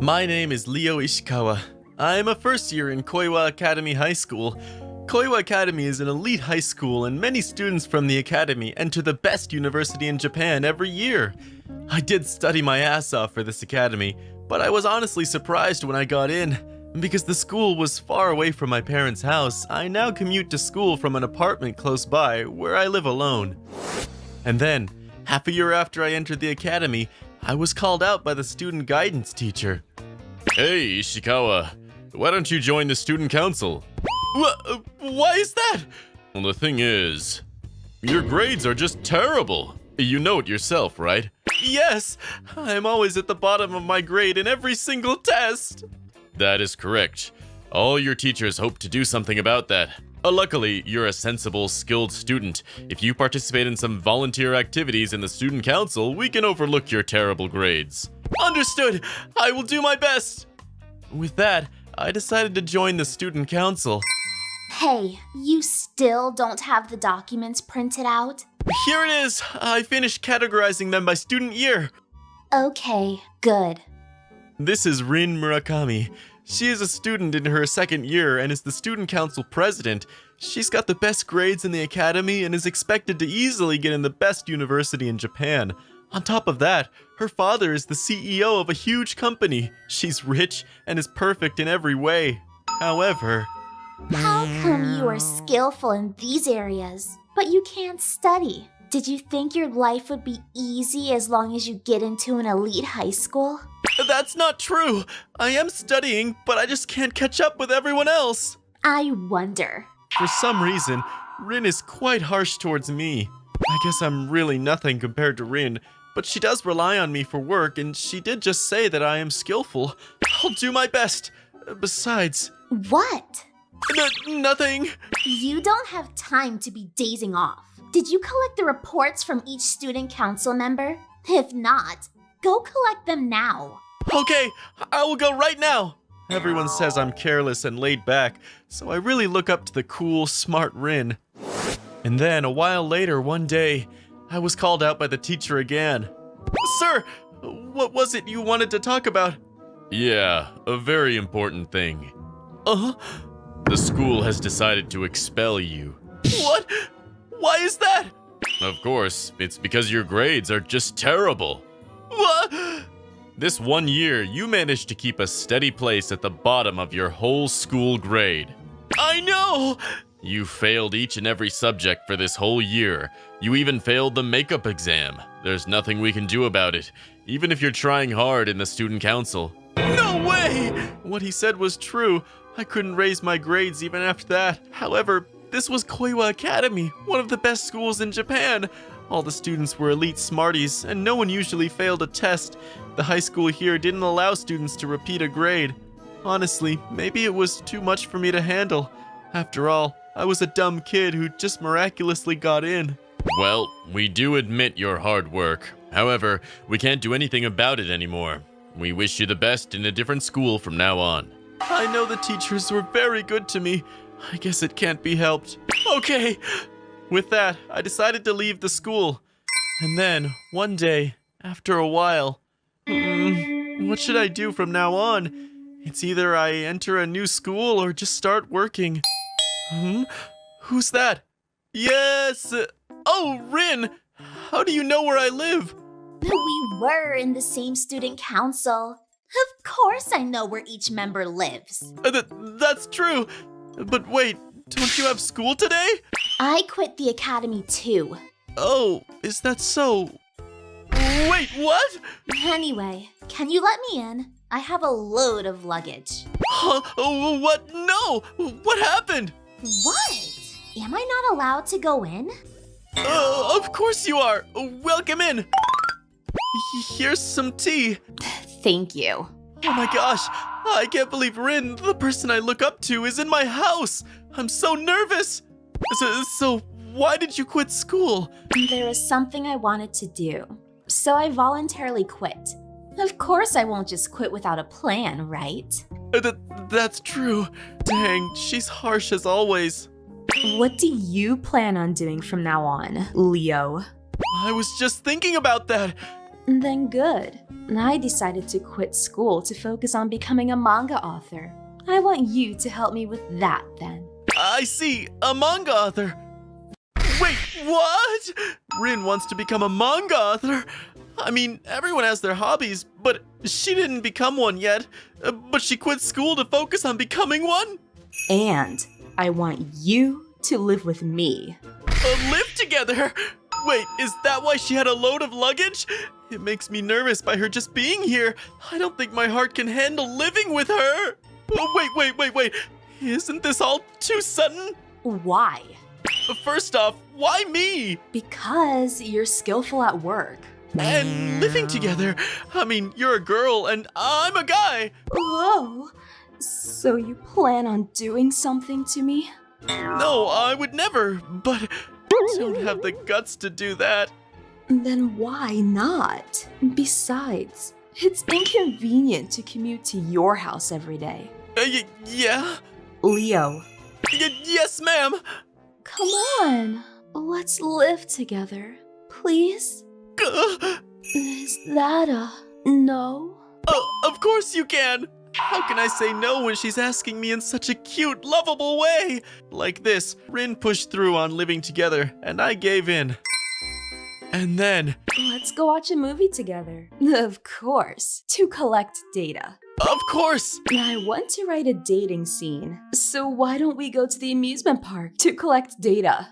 My name is Leo Ishikawa. I am a first year in Koiwa Academy High School. Koiwa Academy is an elite high school, and many students from the academy enter the best university in Japan every year. I did study my ass off for this academy, but I was honestly surprised when I got in. Because the school was far away from my parents' house, I now commute to school from an apartment close by where I live alone. And then, half a year after I entered the academy, I was called out by the student guidance teacher. Hey, Ishikawa, why don't you join the student council? Why is that? Well, the thing is, your grades are just terrible. You know it yourself, right? Yes, I'm always at the bottom of my grade in every single test. That is correct. All your teachers hope to do something about that. Luckily, you're a sensible, skilled student. If you participate in some volunteer activities in the student council, we can overlook your terrible grades. Understood! I will do my best! With that, I decided to join the student council. Hey, you still don't have the documents printed out? Here it is! I finished categorizing them by student year. Okay, good. This is Rin Murakami. She is a student in her second year and is the student council president. She's got the best grades in the academy and is expected to easily get in the best university in Japan. On top of that, her father is the CEO of a huge company. She's rich and is perfect in every way. However... How come you are skillful in these areas, but you can't study? Did you think your life would be easy as long as you get into an elite high school? That's not true. I am studying, but I just can't catch up with everyone else. I wonder. For some reason, Rin is quite harsh towards me. I guess I'm really nothing compared to Rin, but she does rely on me for work, and she did just say that I am skillful. I'll do my best. Besides... What? Nothing. You don't have time to be dazing off. Did you collect the reports from each student council member? If not, go collect them now. Okay, I will go right now. Everyone says I'm careless and laid back, so I really look up to the cool, smart Rin. And then, a while later, one day, I was called out by the teacher again. Sir, what was it you wanted to talk about? Yeah, a very important thing. The school has decided to expel you. What? Why is that? Of course, it's because your grades are just terrible. What? This one year, you managed to keep a steady place at the bottom of your whole school grade. I know! You failed each and every subject for this whole year. You even failed the makeup exam. There's nothing we can do about it, even if you're trying hard in the student council. No way! What he said was true. I couldn't raise my grades even after that. However, this was Koiwa Academy, one of the best schools in Japan. All the students were elite smarties, and no one usually failed a test. The high school here didn't allow students to repeat a grade. Honestly, maybe it was too much for me to handle. After all, I was a dumb kid who just miraculously got in. Well, we do admit your hard work. However, we can't do anything about it anymore. We wish you the best in a different school from now on. I know the teachers were very good to me. I guess it can't be helped. Okay. With that, I decided to leave the school. And then, one day, after a while, what should I do from now on? It's either I enter a new school or just start working. Who's that? Yes! Oh, Rin! How do you know where I live? We were in the same student council. Of course I know where each member lives. That's true. But wait, don't you have school today? I quit the academy too. Oh, is that so? Wait, what? Anyway, can you let me in? I have a load of luggage. Huh? Oh, what? No! What happened? What? Am I not allowed to go in? Of course you are! Welcome in! Here's some tea. Thank you. Oh my gosh! I can't believe Rin, the person I look up to, is in my house! I'm so nervous! So why did you quit school? There was something I wanted to do, so I voluntarily quit. Of course I won't just quit without a plan, right? That's true. Dang, she's harsh as always. What do you plan on doing from now on, Leo? I was just thinking about that. Then good. I decided to quit school to focus on becoming a manga author. I want you to help me with that then. I see, a manga author. Wait, what? Rin wants to become a manga author? I mean, everyone has their hobbies, but she didn't become one yet. But she quit school to focus on becoming one? And I want you to live with me. Live together? Wait, is that why she had a load of luggage? It makes me nervous by her just being here. I don't think my heart can handle living with her. Oh, wait. Isn't this all too sudden? Why? First off, why me? Because you're skillful at work. And living together. I mean, you're a girl and I'm a guy. Whoa. So you plan on doing something to me? No, I would never, but don't have the guts to do that. Then why not? Besides, it's inconvenient to commute to your house every day. Yeah? Leo, Yes, ma'am. come on. Let's live together, please? Is that a no? Of course you can. How can I say no when she's asking me in such a cute, lovable way? Like this, Rin pushed through on living together, and I gave in. And then, Let's go watch a movie together. Of course, to collect data. of course! I want to write a dating scene, so why don't we go to the amusement park to collect data?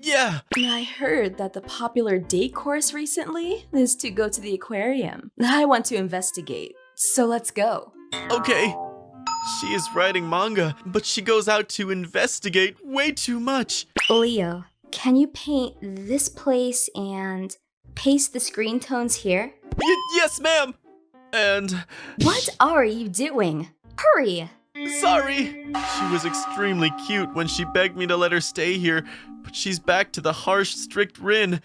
Yeah. I heard that the popular date course recently is to go to the aquarium. I want to investigate, so let's go. Okay. She is writing manga, but she goes out to investigate way too much. Leo, can you paint this place and paste the screen tones here? Yes, ma'am. And What are you doing? Hurry! sorry. She was extremely cute when she begged me to let her stay here, but she's back to the harsh, strict Rin.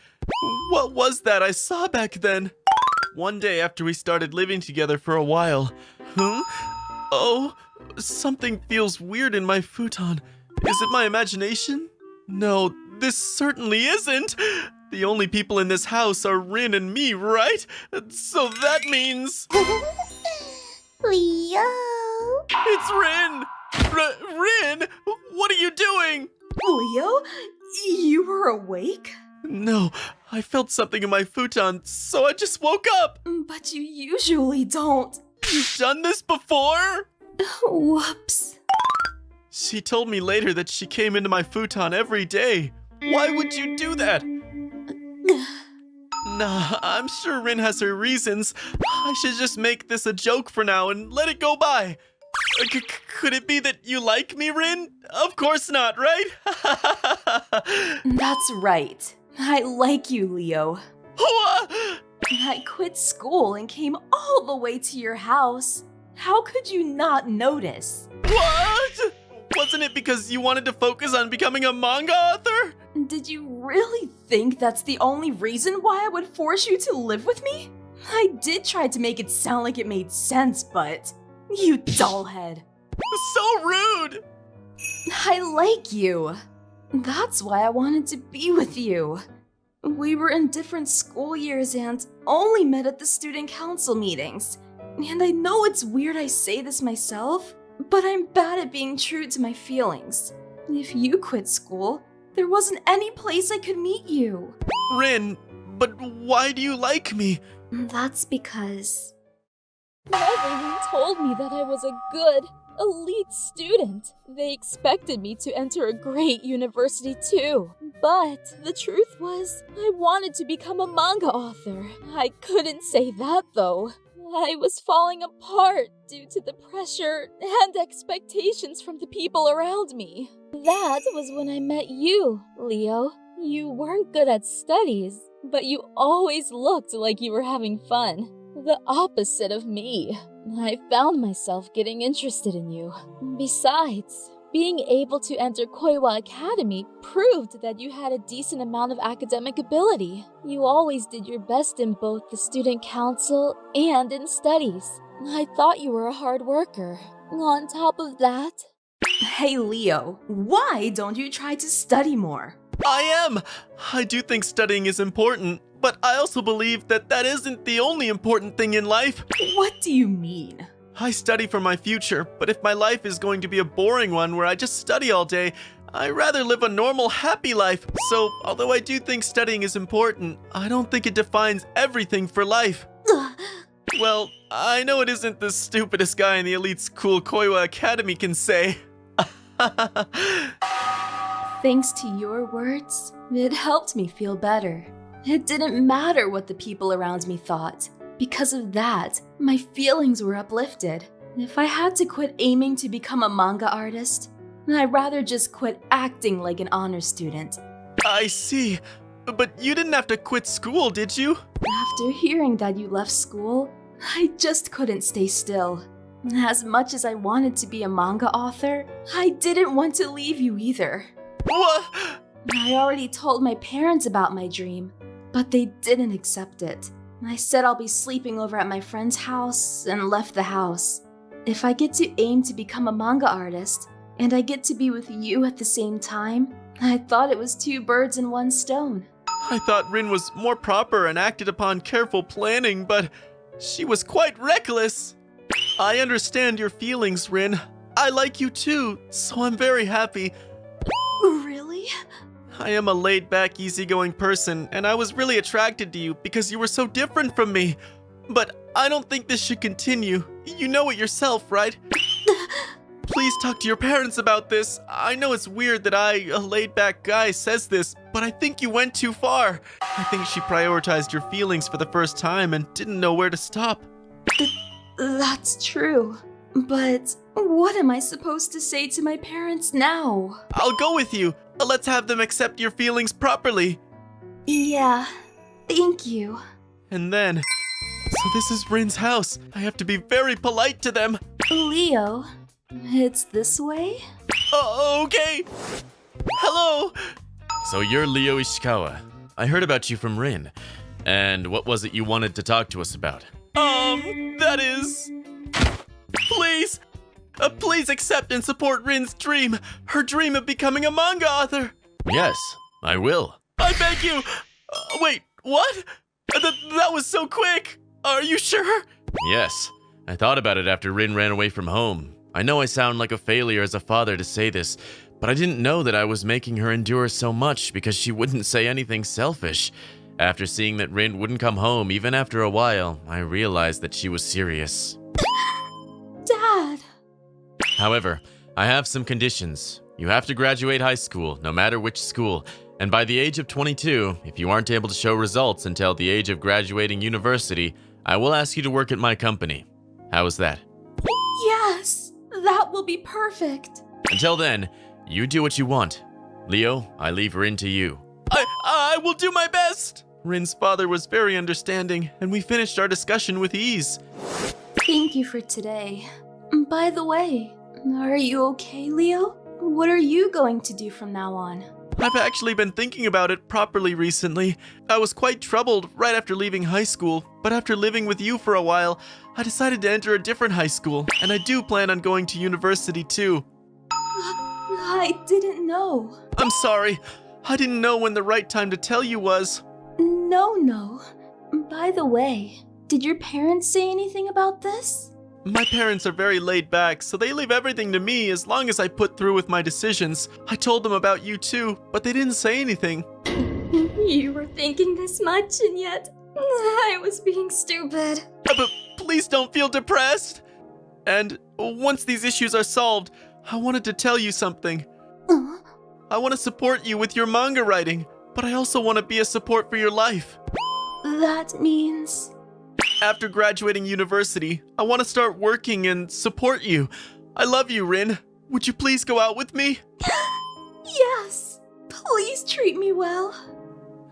What was that I saw back then? One day after we started living together for a while. Oh, something feels weird in my futon. Is it my imagination? No, this certainly isn't. The only people in this house are Rin and me, right? So that means... Leo. It's Rin! Rin! What are you doing? Leo, you were awake? No, I felt something in my futon, so I just woke up. But you usually don't. You've done this before? Whoops. She told me later that she came into my futon every day. Why would you do that? Nah, I'm sure Rin has her reasons. I should just make this a joke for now and let it go by. Could it be that you like me, Rin? Of course not, right? That's right. I like you, Leo. I quit school and came all the way to your house. How could you not notice? What? Wasn't it because you wanted to focus on becoming a manga author? Did you really think that's the only reason why I would force you to live with me? I did try to make it sound like it made sense, but you dullhead. So rude! I like you. That's why I wanted to be with you. We were in different school years and only met at the student council meetings. And I know it's weird I say this myself, but I'm bad at being true to my feelings. If you quit school, there wasn't any place I could meet you. Rin, but why do you like me? That's because... Everyone told me that I was a good, elite student. They expected me to enter a great university too. But the truth was, I wanted to become a manga author. I couldn't say that though. I was falling apart due to the pressure and expectations from the people around me. That was when I met you, Leo. You weren't good at studies, but you always looked like you were having fun. The opposite of me. I found myself getting interested in you. Besides, being able to enter Koiwa Academy proved that you had a decent amount of academic ability. You always did your best in both the student council and in studies. I thought you were a hard worker. On top of that... Hey Leo, why don't you try to study more? I am! I do think studying is important, but I also believe that that isn't the only important thing in life. What do you mean? I study for my future, but if my life is going to be a boring one where I just study all day, I'd rather live a normal, happy life. So, although I do think studying is important, I don't think it defines everything for life. Well, I know it isn't the stupidest guy in the elite school Koiwa Academy can say. Thanks to your words, it helped me feel better. It didn't matter what the people around me thought. Because of that, my feelings were uplifted. If I had to quit aiming to become a manga artist, I'd rather just quit acting like an honor student. I see. But you didn't have to quit school, did you? After hearing that you left school, I just couldn't stay still. As much as I wanted to be a manga author, I didn't want to leave you either. What? I already told my parents about my dream, but they didn't accept it. I said I'll be sleeping over at my friend's house and left the house. If I get to aim to become a manga artist, and I get to be with you at the same time, I thought it was 2 birds in 1 stone. I thought Rin was more proper and acted upon careful planning, but she was quite reckless. I understand your feelings, Rin. I like you too, so I'm very happy. Really? I am a laid-back, easygoing person, and I was really attracted to you because you were so different from me. But I don't think this should continue. You know it yourself, right? Please talk to your parents about this. I know it's weird that a laid-back guy, says this, but I think you went too far. I think she prioritized your feelings for the first time and didn't know where to stop. That's true. But what am I supposed to say to my parents now? I'll go with you. Let's have them accept your feelings properly. Yeah, thank you. And then... So this is Rin's house. I have to be very polite to them. Leo, it's this way? Okay. Hello. So you're Leo Ishikawa. I heard about you from Rin. And what was it you wanted to talk to us about? That is... Please accept and support Rin's dream. Her dream of becoming a manga author. Yes, I will. I beg you. Wait, what? That was so quick. Are you sure? Yes. I thought about it after Rin ran away from home. I know I sound like a failure as a father to say this, but I didn't know that I was making her endure so much because she wouldn't say anything selfish. After seeing that Rin wouldn't come home even after a while, I realized that she was serious. Dad! However, I have some conditions. You have to graduate high school, no matter which school, and by the age of 22, if you aren't able to show results until the age of graduating university, I will ask you to work at my company. How is that? Yes! That will be perfect! Until then, you do what you want. Leo, I leave Rin to you. I will do my best! Rin's father was very understanding, and we finished our discussion with ease. Thank you for today. By the way, are you okay, Leo? What are you going to do from now on? I've actually been thinking about it properly recently. I was quite troubled right after leaving high school, but after living with you for a while, I decided to enter a different high school, and I do plan on going to university too. I didn't know. I'm sorry. I didn't know when the right time to tell you was. No. By the way, did your parents say anything about this? My parents are very laid back, so they leave everything to me as long as I put through with my decisions. I told them about you too, but they didn't say anything. You were thinking this much, and yet I was being stupid. But please don't feel depressed. And once these issues are solved, I wanted to tell you something. I want to support you with your manga writing, but I also want to be a support for your life. That means... After graduating university, I want to start working and support you. I love you, Rin. Would you please go out with me? Yes! Please treat me well.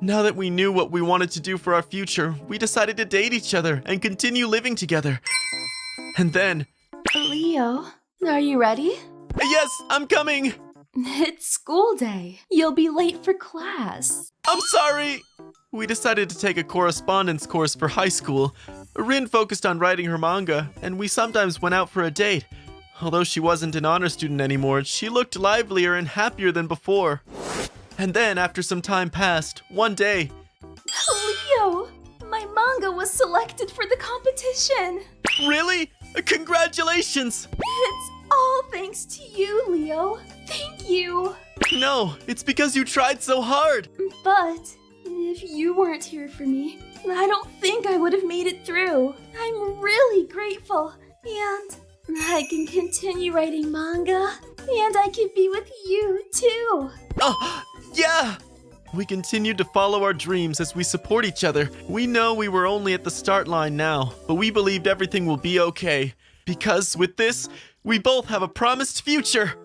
Now that we knew what we wanted to do for our future, we decided to date each other and continue living together. And then... Leo, are you ready? Yes, I'm coming! It's school day. You'll be late for class. I'm sorry! We decided to take a correspondence course for high school. Rin focused on writing her manga, and we sometimes went out for a date. Although she wasn't an honor student anymore, she looked livelier and happier than before. And then, after some time passed, one day, Leo, my manga was selected for the competition. really? Congratulations! It's all thanks to you, Leo. Thank you. No, it's because you tried so hard. But if you weren't here for me, I don't think I would have made it through. I'm really grateful. And I can continue writing manga. And I can be with you, too. Oh, yeah! We continued to follow our dreams as we support each other. We know we were only at the start line now, but we believed everything will be okay. Because with this, we both have a promised future.